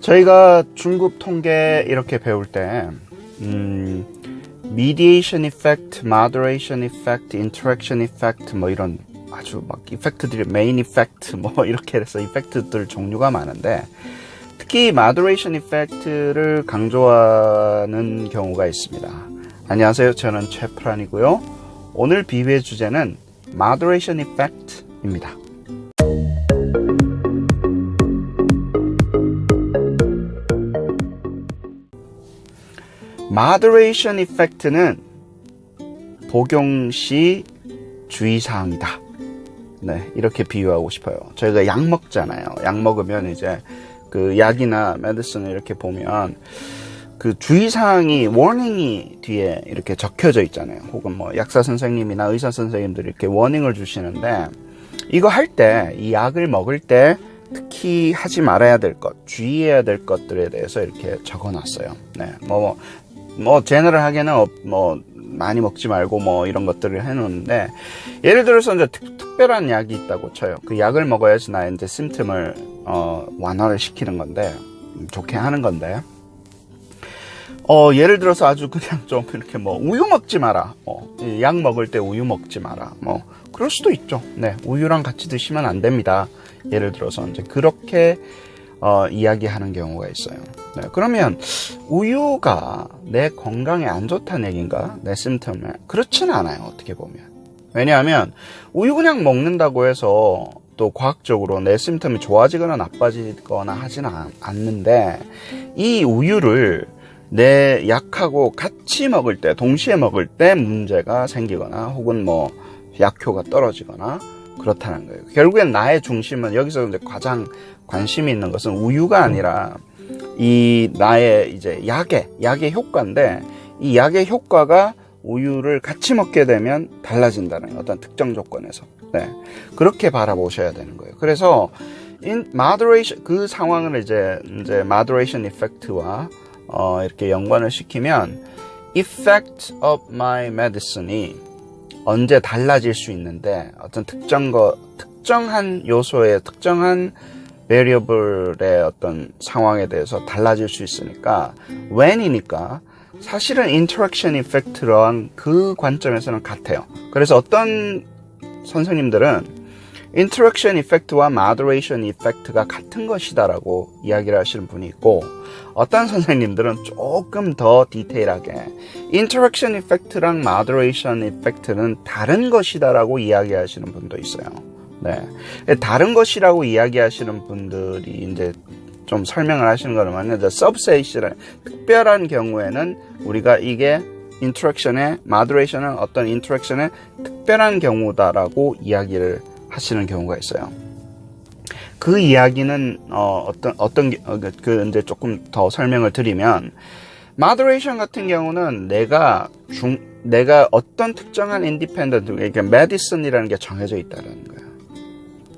저희가 중급 통계 이렇게 배울 때 mediation effect, moderation effect, interaction effect 뭐 이런 아주 막 이펙트들이 main effect 뭐 이렇게 해서 이펙트들 종류가 많은데 특히 moderation effect를 강조하는 경우가 있습니다. 안녕하세요. 저는 최프란이고요. 오늘 비유의 주제는 moderation effect입니다. moderation effect는 복용 시 주의사항이다. 네, 이렇게 비유하고 싶어요. 저희가 약 먹잖아요. 약 먹으면 이제 그 약이나 메디슨을 이렇게 보면 그 주의사항이 워닝이 뒤에 이렇게 적혀져 있잖아요. 혹은 뭐 약사 선생님이나 의사 선생님들이 이렇게 워닝을 주시는데 이거 할 때, 이 약을 먹을 때 특히 하지 말아야 될 것, 주의해야 될 것들에 대해서 이렇게 적어놨어요. 네, 제너럴하게는 많이 먹지 말고 뭐 이런 것들을 해놓는데 예를 들어서 이제 특별한 약이 있다고 쳐요. 그 약을 먹어야지 나의 이제 심틈을 완화를 시키는 건데 좋게 하는 건데 예를 들어서 아주 그냥 좀 이렇게 우유 먹지 마라. 약 먹을 때 우유 먹지 마라. 그럴 수도 있죠. 네, 우유랑 같이 드시면 안 됩니다. 예를 들어서 이제 그렇게 이야기하는 경우가 있어요. 네, 그러면 우유가 내 건강에 안 좋다는 얘기인가? 내 심텀에? 그렇지는 않아요. 어떻게 보면. 왜냐하면 우유 그냥 먹는다고 해서 또 과학적으로 내 심텀이 좋아지거나 나빠지거나 하지는 않는데 이 우유를 내 약하고 같이 먹을 때, 동시에 먹을 때 문제가 생기거나 혹은 약효가 떨어지거나 그렇다는 거예요. 결국엔 나의 중심은 여기서 이제 가장 관심이 있는 것은 우유가 아니라 이 나의 이제 약의 효과인데 이 약의 효과가 우유를 같이 먹게 되면 달라진다는 어떤 특정 조건에서 네, 그렇게 바라보셔야 되는 거예요. 그래서 moderation 그 상황을 이제 moderation effect와 이렇게 연관을 시키면 effect of my medicine이 언제 달라질 수 있는데 어떤 특정한 요소의 특정한 variable의 어떤 상황에 대해서 달라질 수 있으니까 when이니까 사실은 interaction effect랑 그 관점에서는 같아요. 그래서 어떤 선생님들은 interaction effect와 moderation effect가 같은 것이다라고 이야기를 하시는 분이 있고 어떤 선생님들은 조금 더 디테일하게 interaction effect랑 moderation effect는 다른 것이다라고 이야기하시는 분도 있어요. 네, 다른 것이라고 이야기하시는 분들이 이제 좀 설명을 하시는 거는 뭐냐면 subset이라는 특별한 경우에는 우리가 이게 interaction의 moderation은 어떤 interaction의 특별한 경우다라고 이야기를 하시는 경우가 있어요. 그 이야기는 이제 조금 더 설명을 드리면 moderation 같은 경우는 내가 어떤 특정한 independent 그러니까 medicine이라는 게 정해져 있다는 거예요.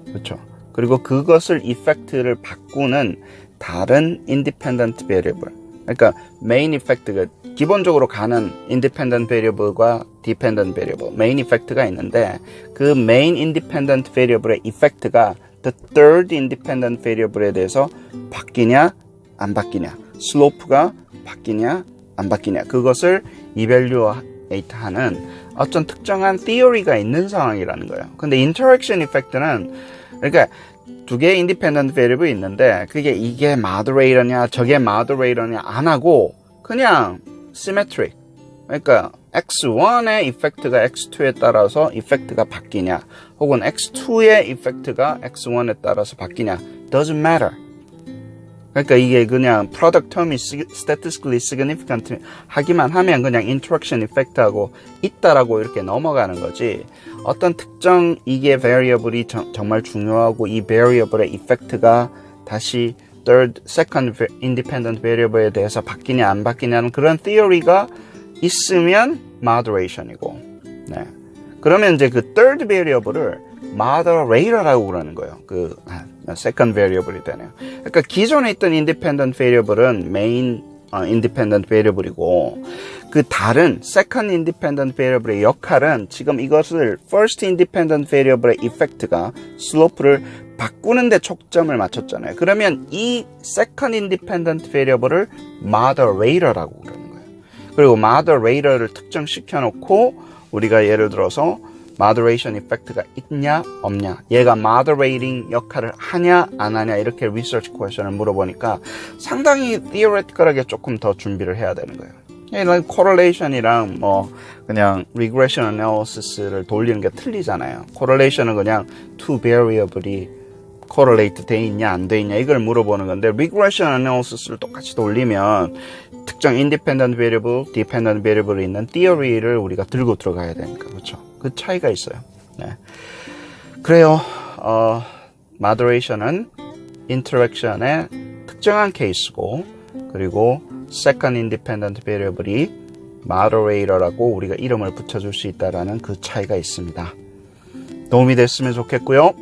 그렇죠? 그리고 그것을 effect를 바꾸는 다른 independent variable. 그러니까 main effect가 기본적으로 가는 independent variable과 dependent variable, main effect가 있는데 그 main independent variable의 effect가 the third independent variable에 대해서 바뀌냐 안 바뀌냐, slope가 바뀌냐 안 바뀌냐 그것을 evaluate 하는 어떤 특정한 theory가 있는 상황이라는 거예요. 근데 interaction effect는 그러니까 두 개의 independent variable이 있는데 이게 moderator냐 저게 moderator냐 안 하고 그냥 symmetric 그러니까 x1의 effect가 x2에 따라서 effect가 바뀌냐 혹은 x2의 effect가 x1에 따라서 바뀌냐 doesn't matter. 그러니까 이게 그냥 product term이 statistically significant 하기만 하면 그냥 interaction effect하고 있다라고 이렇게 넘어가는 거지 어떤 특정 이게 variable이 정말 중요하고 이 variable의 effect가 다시 second independent variable에 대해서 바뀌냐 안 바뀌냐는 그런 theory가 있으면 moderation이고 네. 그러면 이제 그 third variable을 moderator라고 그러는 거예요. 그 second variable이 되네요. 그러니까 기존에 있던 independent variable은 main independent variable이고 그 다른 second independent variable의 역할은 지금 이것을 first independent variable의 effect가 slope를 바꾸는데 초점을 맞췄잖아요. 그러면 이 second independent variable을 moderator라고 그러는 거예요. 그리고 moderator를 특정시켜 놓고 우리가 예를 들어서 moderation effect가 있냐 없냐, 얘가 moderating 역할을 하냐 안 하냐, 이렇게 research question을 물어보니까 상당히 theoretical하게 조금 더 준비를 해야 되는 거예요. 이런 correlation이랑 뭐 그냥 regression analysis를 돌리는 게 틀리잖아요. correlation은 그냥 two variable이 correlate 돼 있냐 안 돼 있냐 이걸 물어보는 건데, regression analysis를 똑같이 돌리면 특정 independent variable, dependent variable이 있는 theory를 우리가 들고 들어가야 되니까, 그렇죠? 그 차이가 있어요. 네. 그래요. moderation은 interaction의 특정한 케이스고, 그리고 second independent variable이 moderator라고 우리가 이름을 붙여줄 수 있다라는 그 차이가 있습니다. 도움이 됐으면 좋겠고요.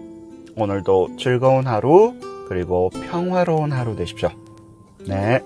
오늘도 즐거운 하루, 그리고 평화로운 하루 되십시오. 네.